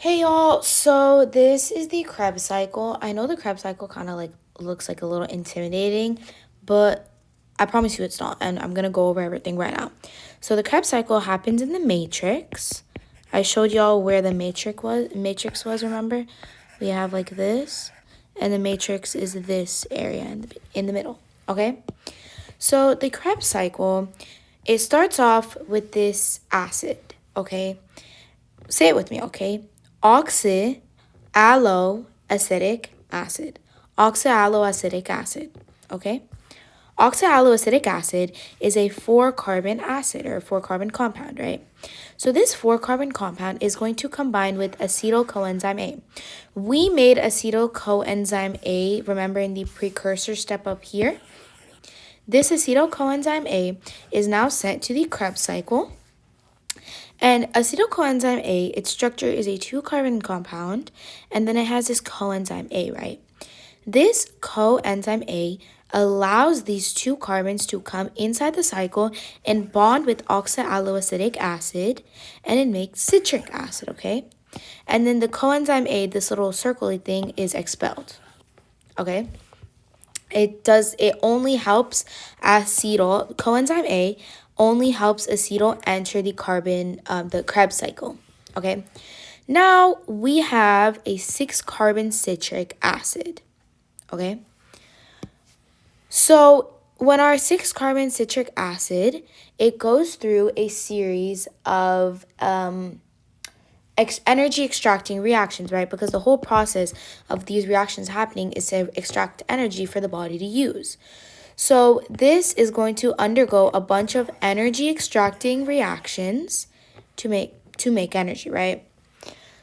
Hey y'all, so this is the Krebs cycle. I know the Krebs cycle kind of like looks like a little intimidating, but I promise you it's not, and I'm gonna go over everything right now. So the Krebs cycle happens in the matrix. I showed y'all where the matrix was, remember? We have like this, and the matrix is this area in the middle, okay? So the Krebs cycle, it starts off with this acid, okay? Say it with me, okay? Oxaloacetic acid. Oxaloacetic acid, okay? Oxaloacetic acid is a four-carbon acid or four-carbon compound, right? So this four-carbon compound is going to combine with acetyl coenzyme A. We made acetyl coenzyme A, remember in the precursor step up here? This acetyl coenzyme A is now sent to the Krebs cycle. And acetyl coenzyme A, its structure is a two-carbon compound, and then it has this coenzyme A, right? This coenzyme A allows these two carbons to come inside the cycle and bond with oxaloacetic acid, and it makes citric acid, okay? And then the coenzyme A, this little circly thing, is expelled, okay? It only helps coenzyme A only helps acetyl enter the Krebs cycle, okay? Now we have a 6-carbon citric acid, okay? So when our 6-carbon citric acid, it goes through a series of energy extracting reactions, right? Because the whole process of these reactions happening is to extract energy for the body to use. So this is going to undergo a bunch of energy extracting reactions to make energy, right?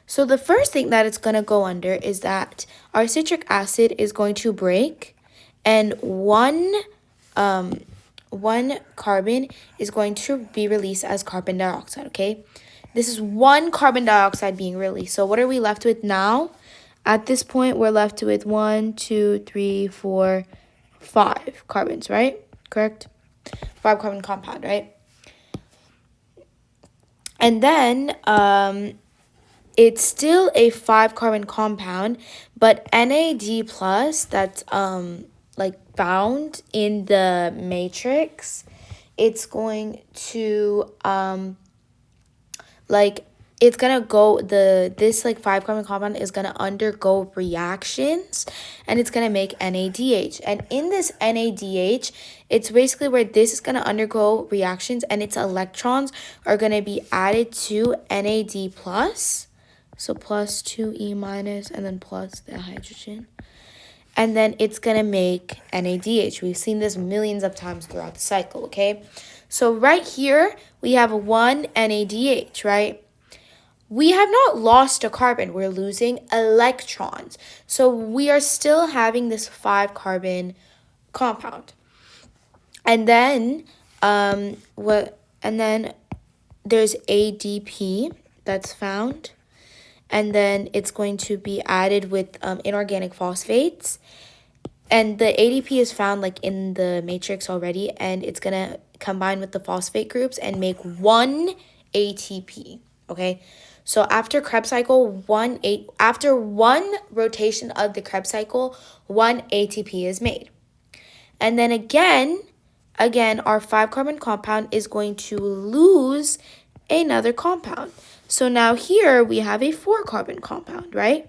So the first thing that it's going to go under is that our citric acid is going to break, and one carbon is going to be released as carbon dioxide, okay? This is one carbon dioxide being released. So what are we left with now? At this point, we're left with 1, 2, 3, 4, 5 carbons, right? Correct? 5-carbon compound, right? And then it's still a 5-carbon compound, but NAD plus that's like bound in the matrix, it's going to it's gonna go this 5-carbon compound is gonna undergo reactions, and it's gonna make NADH. And in this NADH, it's basically where this is gonna undergo reactions, and its electrons are gonna be added to NAD plus, so plus 2E minus, and then plus the hydrogen. And then it's gonna make NADH. We've seen this millions of times throughout the cycle, okay? So right here, we have one NADH, right? We have not lost a carbon. We're losing electrons. So we are still having this 5-carbon compound. And then there's ADP that's found. And then it's going to be added with inorganic phosphates. And the ADP is found in the matrix already, and it's going to combine with the phosphate groups and make one ATP, okay? So after Krebs cycle, after one rotation of the Krebs cycle, one ATP is made. And then again, our 5-carbon compound is going to lose another compound. So now here we have a 4-carbon compound, right?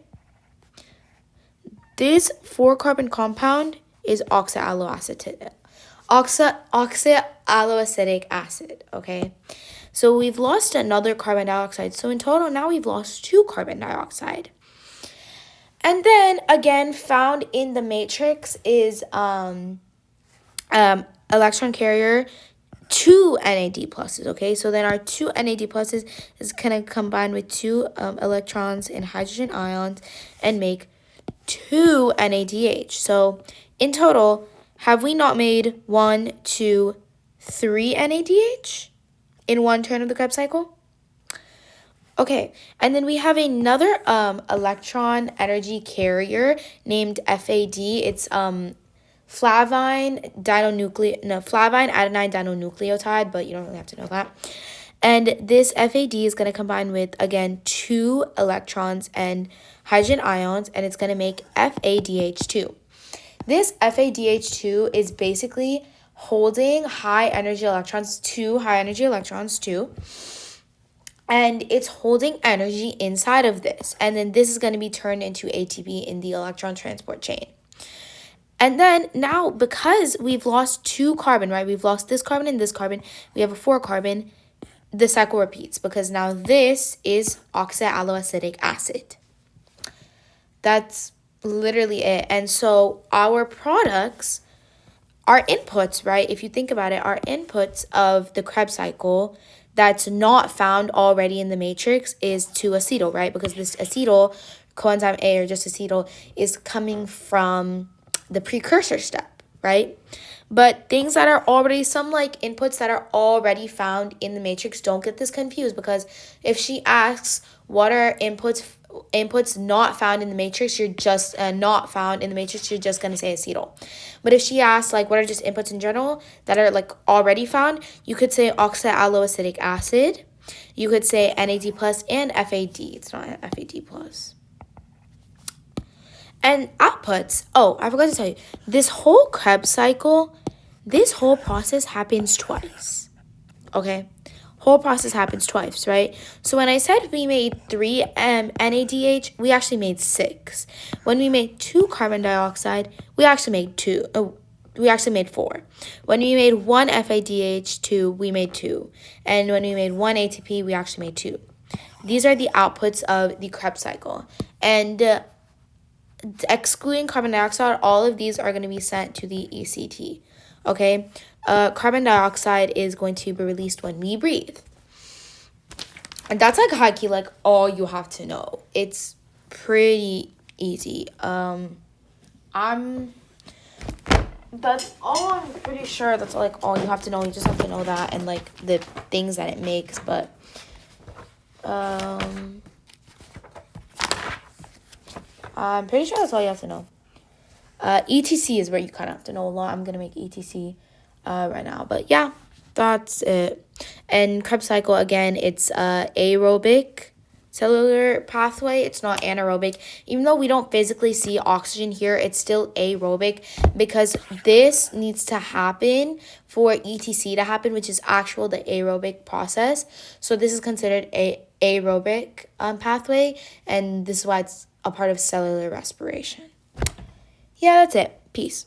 This 4-carbon compound is oxaloacetic acid, okay? So we've lost another carbon dioxide. So in total, now we've lost 2 carbon dioxide. And then again, found in the matrix is electron carrier 2 NAD pluses, okay? So then our 2 NAD pluses is going to combine with 2 electrons and hydrogen ions and make 2 NADH. So in total, have we not made 1, 2, 3 NADH in one turn of the Krebs cycle? Okay, and then we have another electron energy carrier named FAD. It's flavine adenine dinonucleotide, but you don't really have to know that. And this FAD is going to combine with, again, 2 electrons and hydrogen ions, and it's going to make FADH2. This FADH2 is basically holding high energy electrons, 2 high energy electrons too, and it's holding energy inside of this. And then this is going to be turned into ATP in the electron transport chain. And then now, because we've lost 2 carbon, right? We've lost this carbon and this carbon. We have a 4 carbon. The cycle repeats because now this is oxaloacetic acid. That's literally it. And so our products, our inputs, right? If you think about it, our inputs of the Krebs cycle that's not found already in the matrix is to acetyl, right? Because this acetyl, coenzyme A or just acetyl, is coming from the precursor step, right? But things that are already, some like inputs that are already found in the matrix, don't get this confused, because if she asks what are inputs not found in the matrix, you're just not found in the matrix, you're just going to say acetyl. But if she asks like what are just inputs in general that are like already found, you could say oxaloacetic acid, you could say NAD plus and FAD. It's not FAD plus. And outputs, oh, I forgot to tell you, this whole Krebs cycle, this whole process happens twice, okay? Whole process happens twice, right? So when I said we made 3 NADH, we actually made 6. When we made 2 carbon dioxide, we actually made 2. We actually made 4. When we made 1 FADH2, we made 2. And when we made 1 ATP, we actually made 2. These are the outputs of the Krebs cycle. And excluding carbon dioxide, all of these are going to be sent to the ECT, okay? Carbon dioxide is going to be released when we breathe. And that's like high key, like all you have to know. It's pretty easy. That's all, I'm pretty sure that's like all you have to know. You just have to know that and like the things that it makes, but I'm pretty sure that's all you have to know. ETC is where you kind of have to know a lot. I'm going to make ETC right now. But yeah, that's it. And Krebs cycle, again, it's aerobic cellular pathway. It's not anaerobic. Even though we don't physically see oxygen here, it's still aerobic because this needs to happen for ETC to happen, which is the aerobic process. So this is considered a aerobic pathway, and this is why it's a part of cellular respiration. Yeah, that's it. Peace.